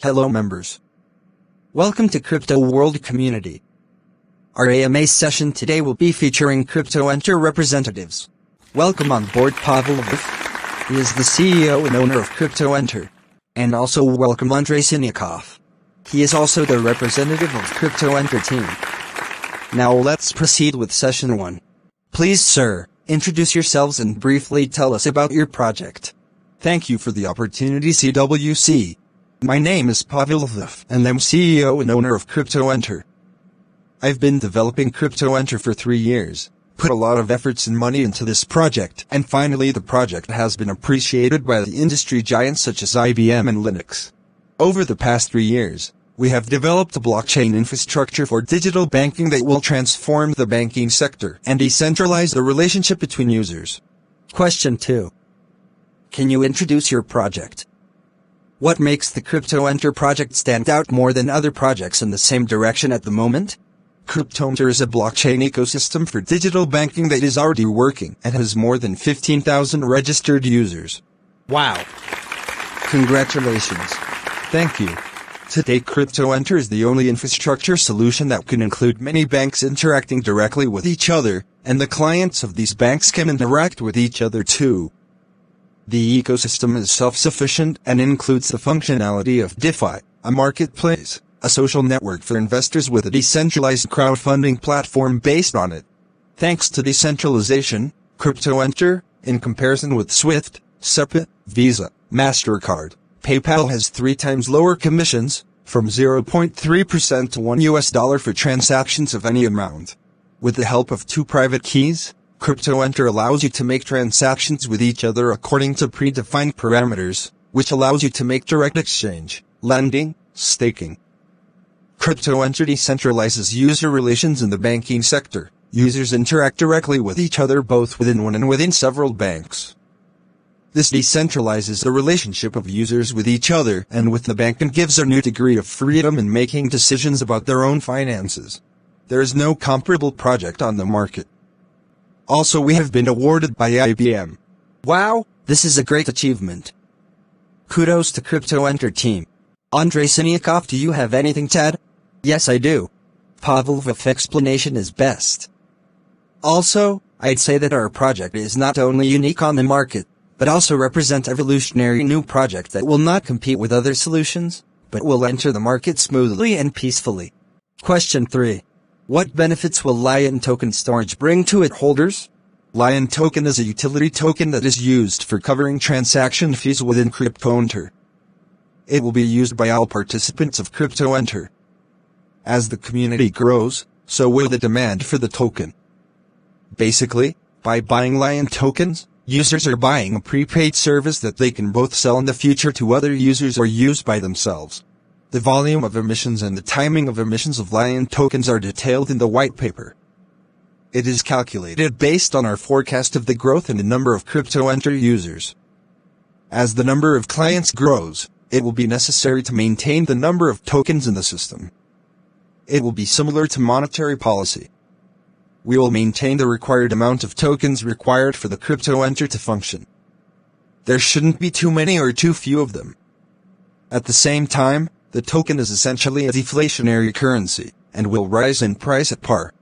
Hello members. Welcome to Crypto World Community. Our AMA session today will be featuring Cryptoenter representatives. Welcome on board Pavel Lvov. He is the CEO and owner of Cryptoenter. And also welcome Andrei Sinyakov. He is also the representative of Cryptoenter team. Now let's proceed with session 1. Please sir, introduce yourselves and briefly tell us about your project. Thank you for the opportunity, CWC. My name is Pavel Lvov, and I'm CEO and owner of Cryptoenter. I've been developing Cryptoenter for 3 years, put a lot of efforts and money into this project, and finally the project has been appreciated by the industry giants such as IBM and Linux. Over the past 3 years, we have developed a blockchain infrastructure for digital banking that will transform the banking sector and decentralize the relationship between users. Question 2. Can you introduce your project? What makes the Cryptoenter project stand out more than other projects in the same direction at the moment? Cryptoenter is a blockchain ecosystem for digital banking that is already working and has more than 15,000 registered users. Wow! Congratulations. Thank you. Today Cryptoenter is the only infrastructure solution that can include many banks interacting directly with each other, and the clients of these banks can interact with each other too. The ecosystem is self-sufficient and includes the functionality of DeFi, a marketplace, a social network for investors with a decentralized crowdfunding platform based on it. Thanks to decentralization, Cryptoenter, in comparison with Swift, SEPA, Visa, MasterCard, PayPal has 3 times lower commissions, from 0.3% to $1 for transactions of any amount. With the help of 2 private keys, Cryptoenter allows you to make transactions with each other according to predefined parameters, which allows you to make direct exchange, lending, staking. Cryptoenter decentralizes user relations in the banking sector. Users interact directly with each other both within one and within several banks. This decentralizes the relationship of users with each other and with the bank and gives a new degree of freedom in making decisions about their own finances. There is no comparable project on the market. Also, we have been awarded by IBM. Wow, this is a great achievement. Kudos to Cryptoenter team. Andrei Sinyakov, do you have anything to add? Yes, I do. Pavel Lvov's explanation is best. Also, I'd say that our project is not only unique on the market, but also represent evolutionary new project that will not compete with other solutions, but will enter the market smoothly and peacefully. Question 3. What benefits will Lion Token Storage bring to its holders? Lion Token is a utility token that is used for covering transaction fees within Cryptoenter. It will be used by all participants of Cryptoenter. As the community grows, so will the demand for the token. Basically, by buying Lion tokens, users are buying a prepaid service that they can both sell in the future to other users or use by themselves. The volume of emissions and the timing of emissions of Lion tokens are detailed in the white paper. It is calculated based on our forecast of the growth in the number of Cryptoenter users. As the number of clients grows, it will be necessary to maintain the number of tokens in the system. It will be similar to monetary policy. We will maintain the required amount of tokens required for the Cryptoenter to function. There shouldn't be too many or too few of them. At the same time, the token is essentially a deflationary currency, and will rise in price at par.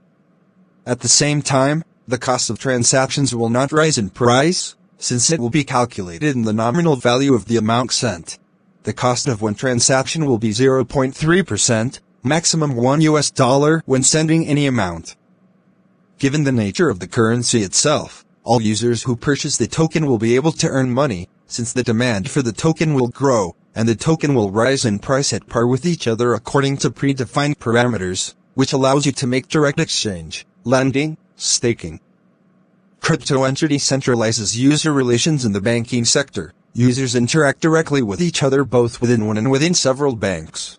At the same time, the cost of transactions will not rise in price, since it will be calculated in the nominal value of the amount sent. The cost of one transaction will be 0.3%, maximum $1 when sending any amount. Given the nature of the currency itself, all users who purchase the token will be able to earn money, since the demand for the token will grow, and the token will rise in price at par with each other according to predefined parameters, which allows you to make direct exchange, lending, staking. Cryptoenter decentralizes user relations in the banking sector. Users interact directly with each other both within one and within several banks.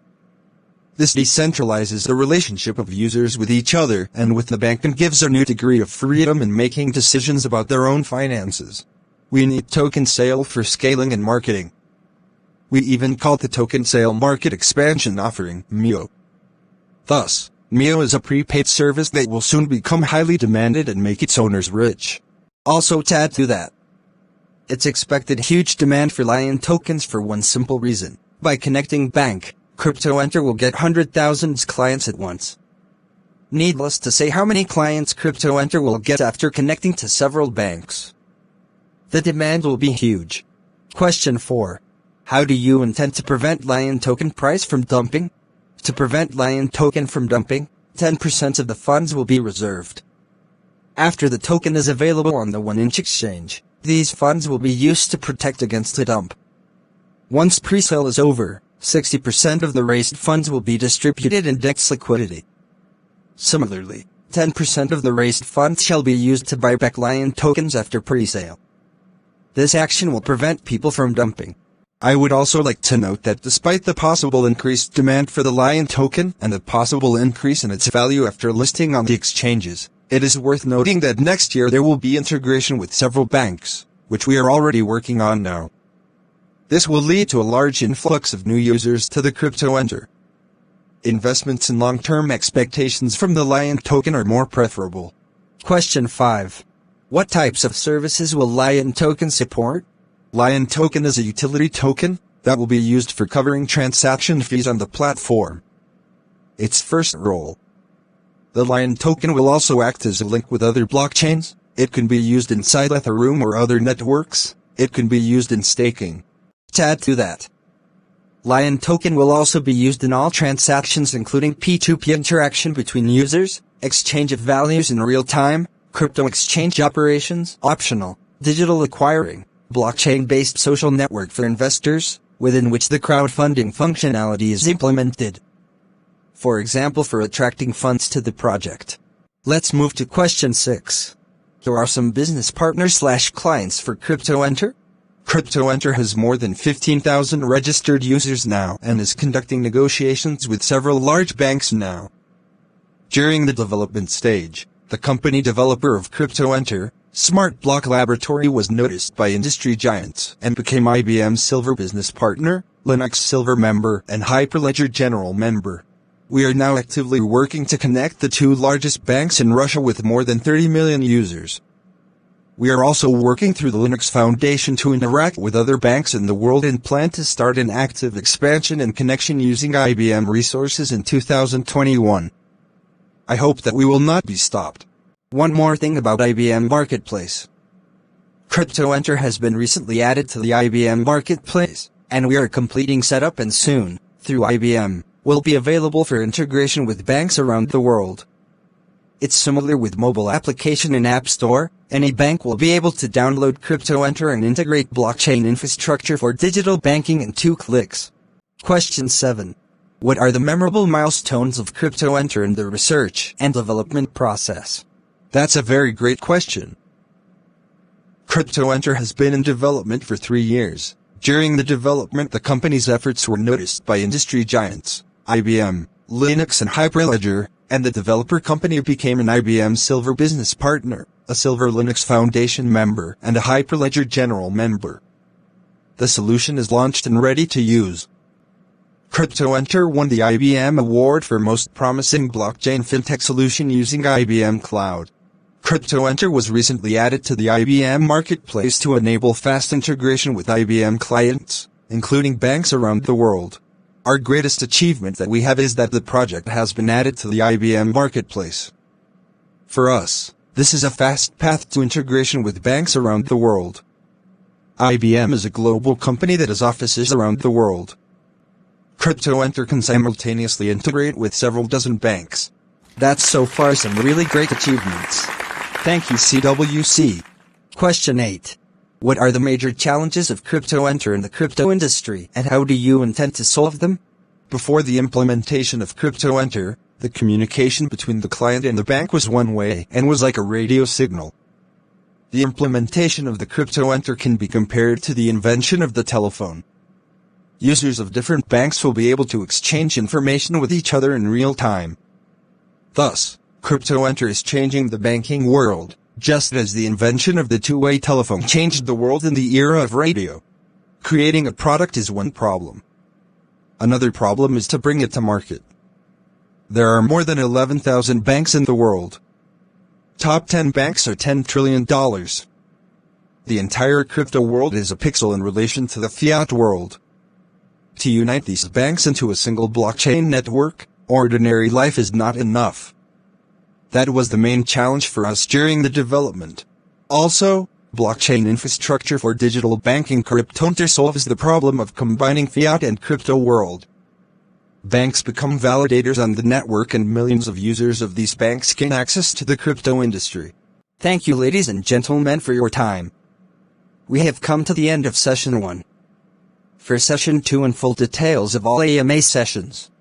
This decentralizes the relationship of users with each other and with the bank and gives a new degree of freedom in making decisions about their own finances. We need token sale for scaling and marketing. We even call the token sale market expansion offering MIO. Thus, MIO is a prepaid service that will soon become highly demanded and make its owners rich. Also to add to that, it's expected huge demand for Lion tokens for one simple reason. By connecting bank, Cryptoenter will get 100,000 clients at once. Needless to say how many clients Cryptoenter will get after connecting to several banks. The demand will be huge. Question 4. How do you intend to prevent Lion token price from dumping? To prevent Lion token from dumping, 10% of the funds will be reserved. After the token is available on the 1inch exchange, these funds will be used to protect against a dump. Once pre-sale is over, 60% of the raised funds will be distributed in DEX liquidity. Similarly, 10% of the raised funds shall be used to buy back Lion tokens after pre-sale. This action will prevent people from dumping. I would also like to note that despite the possible increased demand for the Lion token and the possible increase in its value after listing on the exchanges, it is worth noting that next year there will be integration with several banks, which we are already working on now. This will lead to a large influx of new users to the Cryptoenter. Investments in long-term expectations from the Lion token are more preferable. Question 5. What types of services will Lion token support? Lion token is a utility token that will be used for covering transaction fees on the platform. Its first role. The Lion token will also act as a link with other blockchains. It can be used inside Ethereum or other networks. It can be used in staking. To add to that, Lion token will also be used in all transactions including P2P interaction between users, exchange of values in real time, crypto exchange operations, optional, digital acquiring, blockchain-based social network for investors, within which the crowdfunding functionality is implemented. For example, for attracting funds to the project. Let's move to question 6. There are some business partners/clients for Cryptoenter. Cryptoenter has more than 15,000 registered users now and is conducting negotiations with several large banks now. During the development stage, the company developer of Cryptoenter, Smart Block Laboratory, was noticed by industry giants and became IBM Silver Business Partner, Linux Silver Member, and Hyperledger General Member. We are now actively working to connect the two largest banks in Russia with more than 30 million users. We are also working through the Linux Foundation to interact with other banks in the world and plan to start an active expansion and connection using IBM resources in 2021. I hope that we will not be stopped. One more thing about IBM Marketplace. Cryptoenter has been recently added to the IBM Marketplace, and we are completing setup and soon, through IBM, will be available for integration with banks around the world. It's similar with mobile application in App Store. Any bank will be able to download Cryptoenter and integrate blockchain infrastructure for digital banking in 2 clicks. Question 7. What are the memorable milestones of Cryptoenter in the research and development process? That's a very great question. Cryptoenter has been in development for 3 years. During the development, the company's efforts were noticed by industry giants, IBM, Linux and Hyperledger, and the developer company became an IBM Silver Business Partner, a Silver Linux Foundation member, and a Hyperledger General Member. The solution is launched and ready to use. Cryptoenter won the IBM Award for Most Promising Blockchain Fintech Solution using IBM Cloud. Cryptoenter was recently added to the IBM Marketplace to enable fast integration with IBM clients, including banks around the world. Our greatest achievement that we have is that the project has been added to the IBM Marketplace. For us, this is a fast path to integration with banks around the world. IBM is a global company that has offices around the world. Cryptoenter can simultaneously integrate with several dozen banks. That's so far some really great achievements. Thank you, CWC. Question 8. What are the major challenges of Cryptoenter in the crypto industry, and how do you intend to solve them? Before the implementation of Cryptoenter, the communication between the client and the bank was one way and was like a radio signal. The implementation of the Cryptoenter can be compared to the invention of the telephone. Users of different banks will be able to exchange information with each other in real time. Thus, Cryptoenter is changing the banking world, just as the invention of the two-way telephone changed the world in the era of radio. Creating a product is one problem. Another problem is to bring it to market. There are more than 11,000 banks in the world. Top 10 banks are $10 trillion. The entire crypto world is a pixel in relation to the fiat world. To unite these banks into a single blockchain network, ordinary life is not enough. That was the main challenge for us during the development. Also, blockchain infrastructure for digital banking Cryptoenter solves the problem of combining fiat and crypto world. Banks become validators on the network and millions of users of these banks gain access to the crypto industry. Thank you, ladies and gentlemen, for your time. We have come to the end of session 1. For session 2 and full details of all AMA sessions,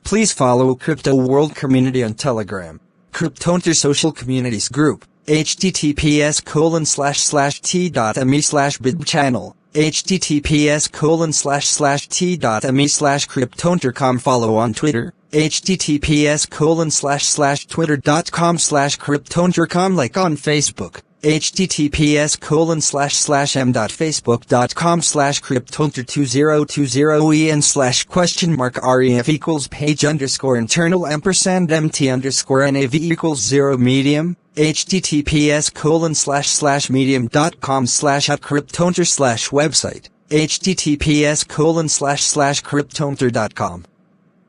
please follow Crypto World Community on Telegram, Cryptoenter Social Communities Group, https://t.me/bib channel, https://t.me/cryptoenter.com. Follow on Twitter, https://twitter.com/cryptoenter.com. Like on Facebook, https://m.facebook.com/cryptoenter2020en/?ref equals page_internal&mt_nav equals 0 medium, https://medium.com/@cryptoenter/website, https://cryptoenter.com.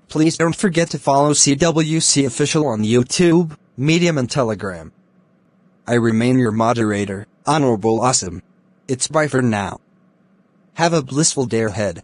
Please don't forget to follow CWC Official on YouTube, Medium and Telegram. I remain your moderator, Honorable Awesome. It's bye for now. Have a blissful day ahead.